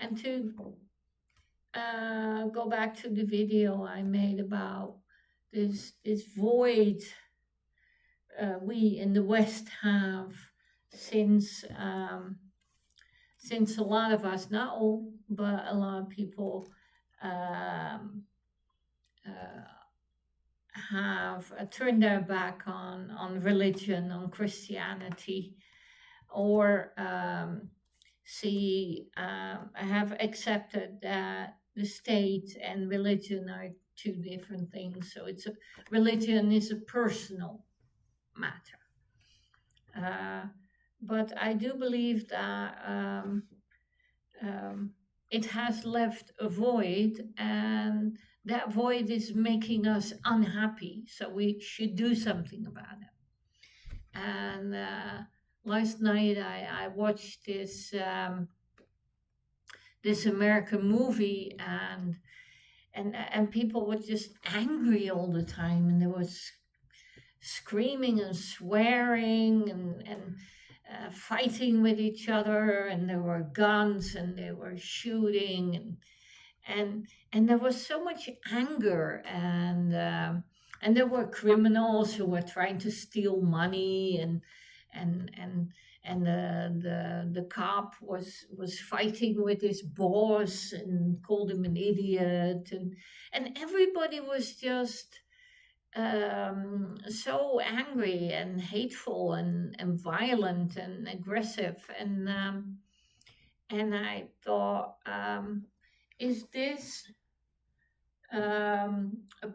And to go back to the video I made about this void we in the West have since since a lot of us, not all, but a lot of people um, uh, have turned their back on religion, on Christianity, or have accepted that the state and religion are two different things. So religion is a personal matter. Uh, but I do believe that um, it has left a void, and that void is making us unhappy. So we should do something about it. And last night I watched this American movie, and people were just angry all the time, and there was screaming and swearing and fighting with each other, and there were guns and they were shooting and there was so much anger, and there were criminals who were trying to steal money, and and and the cop was fighting with his boss and called him an idiot, and everybody was just so angry and hateful and violent and aggressive, and I thought, is this a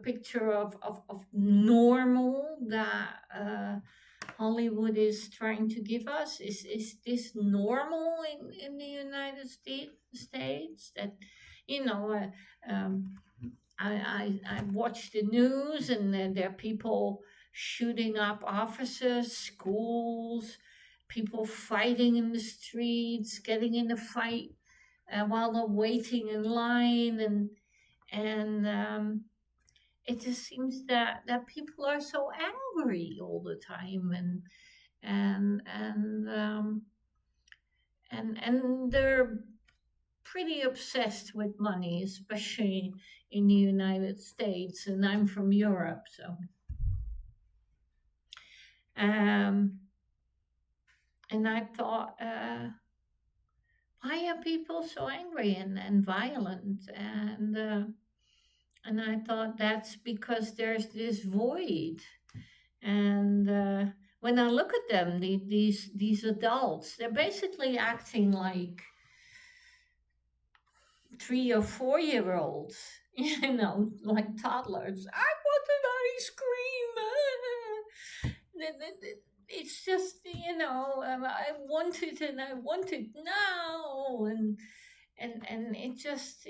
picture of normal that Hollywood is trying to give us? Is this normal in the United States that, you know, I watch the news, and then there are people shooting up offices, schools, people fighting in the streets, getting in a fight while they're waiting in line, and it just seems that people are so angry all the time, and and um, and they're pretty obsessed with money, especially in the United States. And I'm from Europe, so um, and I thought, why are people so angry and violent? And I thought that's because there's this void. And when I look at them, these adults, they're basically acting like 3 or 4 year olds, like toddlers. I want an ice cream. It's just, I want it and I want it now. And it just,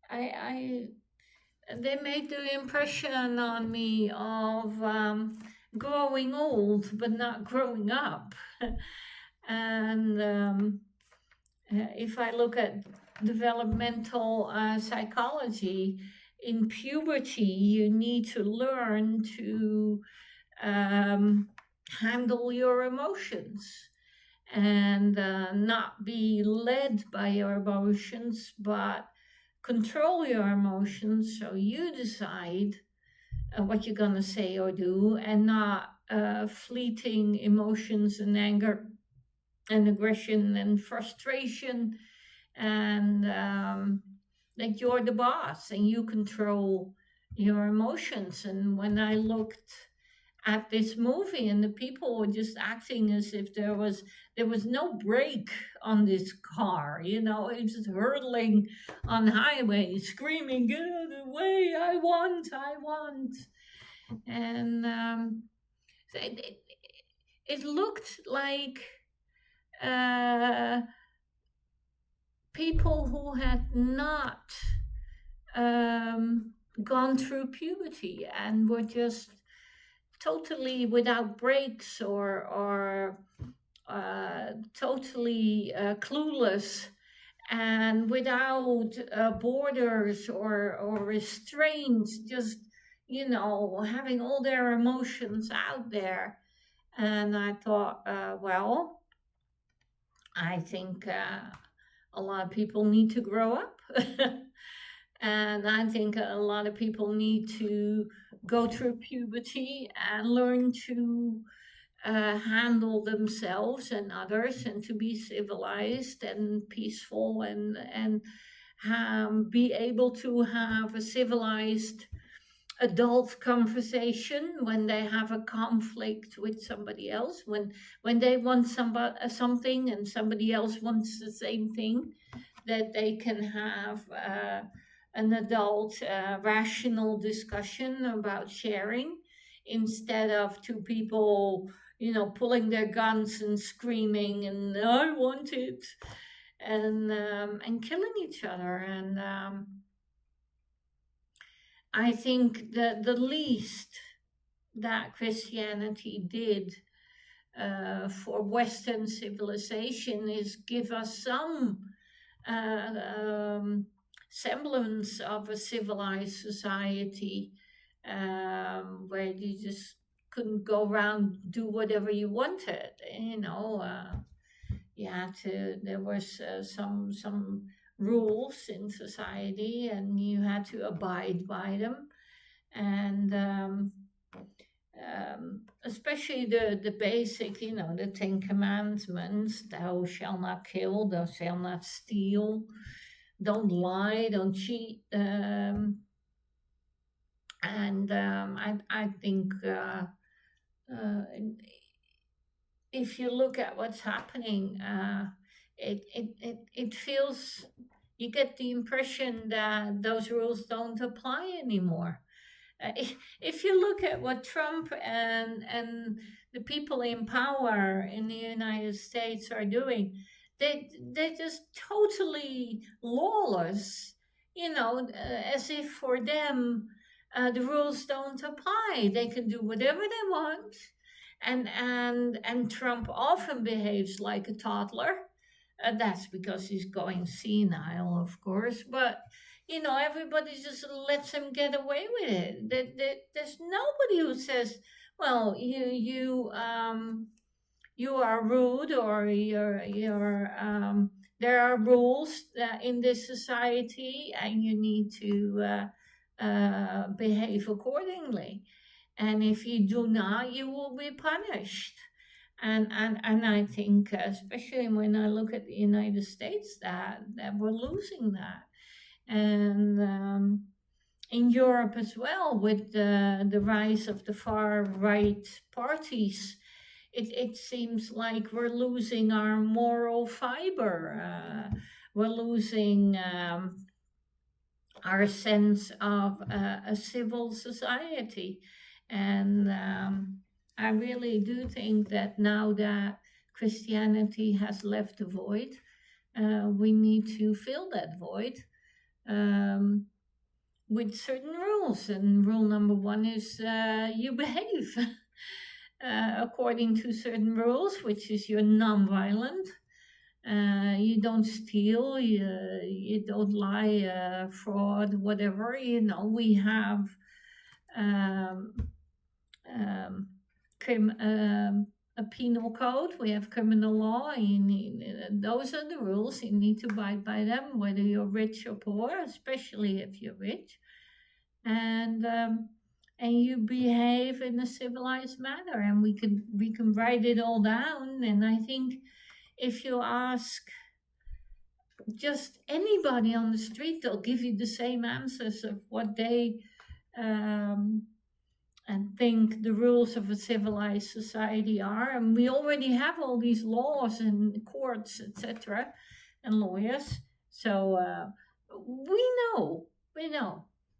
I they made the impression on me of growing old but not growing up. And if I look at developmental psychology, in puberty, you need to learn to handle your emotions and not be led by your emotions, but control your emotions, so you decide what you're going to say or do, and not fleeting emotions and anger and aggression and frustration, and that you're the boss and you control your emotions. And when I looked at this movie, and the people were just acting as if there was no brake on this car, it's just hurtling on highways, screaming, "Get out of the way! I want!" And so it looked like uh, people who had not gone through puberty and were just totally without brakes, or totally clueless and without borders or restraints, just having all their emotions out there. And I thought, well, I think a lot of people need to grow up. And I think a lot of people need to go through puberty and learn to handle themselves and others, and to be civilized and peaceful, and be able to have a civilized adult conversation when they have a conflict with somebody else, when they want something and somebody else wants the same thing, that they can have an adult rational discussion about sharing, instead of two people, pulling their guns and screaming and I want it, and killing each other. And I think that the least that Christianity did for Western civilization is give us some uh, um, semblance of a civilized society, where you just couldn't go around do whatever you wanted. You had to. There was some rules in society, and you had to abide by them. And especially the basic, the Ten Commandments: thou shalt not kill, thou shalt not steal, don't lie, don't cheat. And I think uh, if you look at what's happening, it feels, you get the impression that those rules don't apply anymore. If you look at what Trump and the people in power in the United States are doing, they're just totally lawless. As if for them the rules don't apply. They can do whatever they want, and Trump often behaves like a toddler. That's because he's going senile, of course, but everybody just lets him get away with it. There's nobody who says, "Well, you are rude, or there are rules in this society, and you need to behave accordingly. And if you do not, you will be punished." And I think, especially when I look at the United States, that we're losing that. And in Europe as well, with the rise of the far right parties, it seems like we're losing our moral fiber. We're losing our sense of a civil society. And I really do think that now that Christianity has left the void, we need to fill that void with certain rules. And rule number one is you behave according to certain rules, which is you're non-violent. You don't steal, you don't lie, fraud, whatever. We have um, um, a penal code, we have criminal law. Those are the rules. You need to abide by them, whether you're rich or poor, especially if you're rich. And you behave in a civilized manner, and we can write it all down. And I think if you ask just anybody on the street, they'll give you the same answers of what they and think the rules of a civilized society are. And we already have all these laws and courts, etc., and lawyers. So we know,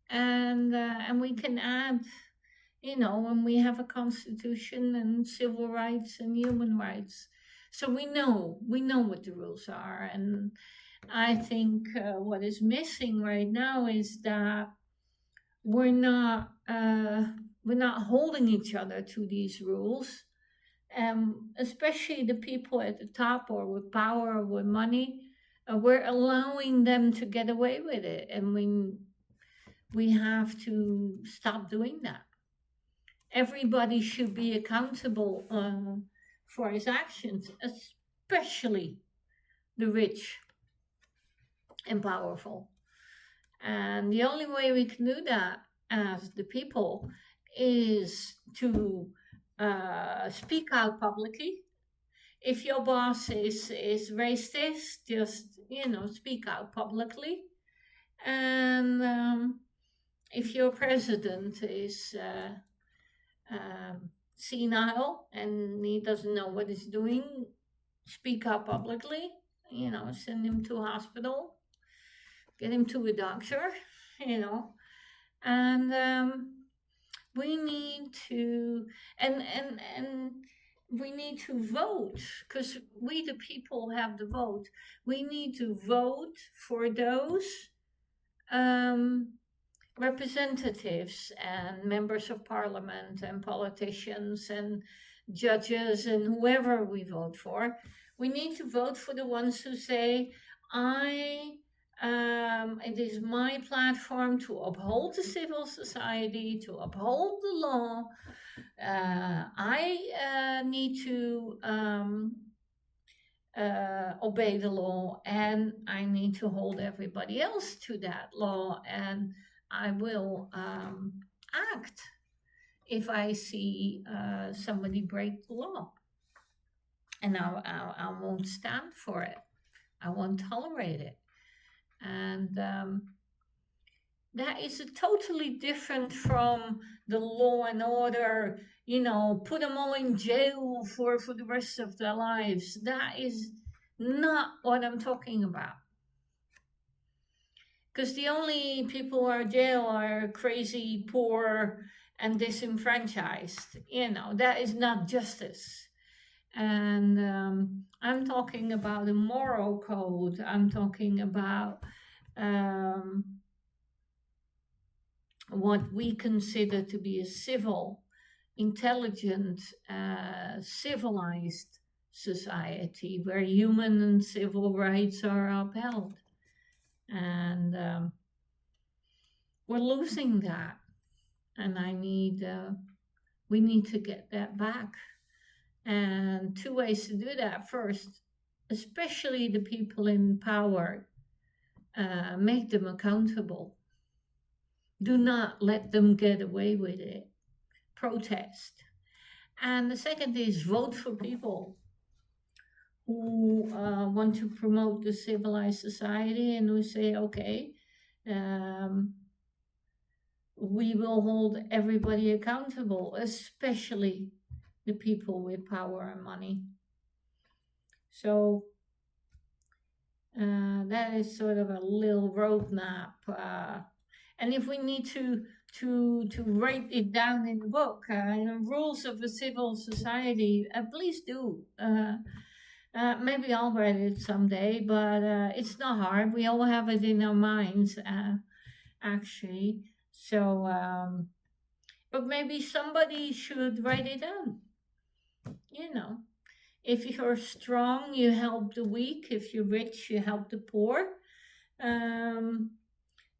and we can add, when we have a constitution and civil rights and human rights. So we know what the rules are. And I think what is missing right now is that we're not holding each other to these rules, especially the people at the top, or with power, or with money. We're allowing them to get away with it, and we have to stop doing that. Everybody should be accountable for his actions, especially the rich and powerful. And the only way we can do that as the people is to speak out publicly. If your boss is racist, just, speak out publicly. And if your president is senile and he doesn't know what he's doing, speak out publicly. Send him to a hospital, get him to a doctor. And we need to and we need to vote, because we the people have the vote. We need to vote for those representatives and members of parliament and politicians and judges and whoever we vote for. We need to vote for the ones who say, it is my platform to uphold the civil society, to uphold the law. I need to obey the law, and I need to hold everybody else to that law, and I will act if I see somebody break the law. And I won't stand for it. I won't tolerate it. And that is totally different from the law and order, put them all in jail for the rest of their lives. That is not what I'm talking about. Because the only people who are in jail are crazy, poor, and disenfranchised. That is not justice. And I'm talking about a moral code. I'm talking about what we consider to be a civil, intelligent, civilized society where human and civil rights are upheld. And we're losing that. And we need to get that back. And two ways to do that. First, especially the people in power, make them accountable. Do not let them get away with it. Protest. And the second is vote for people who want to promote the civilized society and who say, okay, we will hold everybody accountable, especially the people with power and money. So that is sort of a little roadmap. And if we need to write it down in the book, rules of a civil society, please do. Maybe I'll write it someday, but it's not hard. We all have it in our minds, actually. So, but maybe somebody should write it down. If you're strong, you help the weak. If you're rich, you help the poor. You're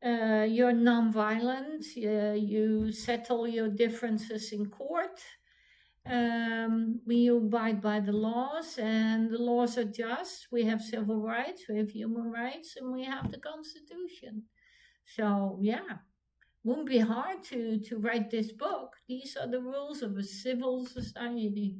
nonviolent. You settle your differences in court. We abide by the laws, and the laws are just. We have civil rights, we have human rights, and we have the Constitution. So, yeah, wouldn't be hard to write this book. These are the rules of a civil society.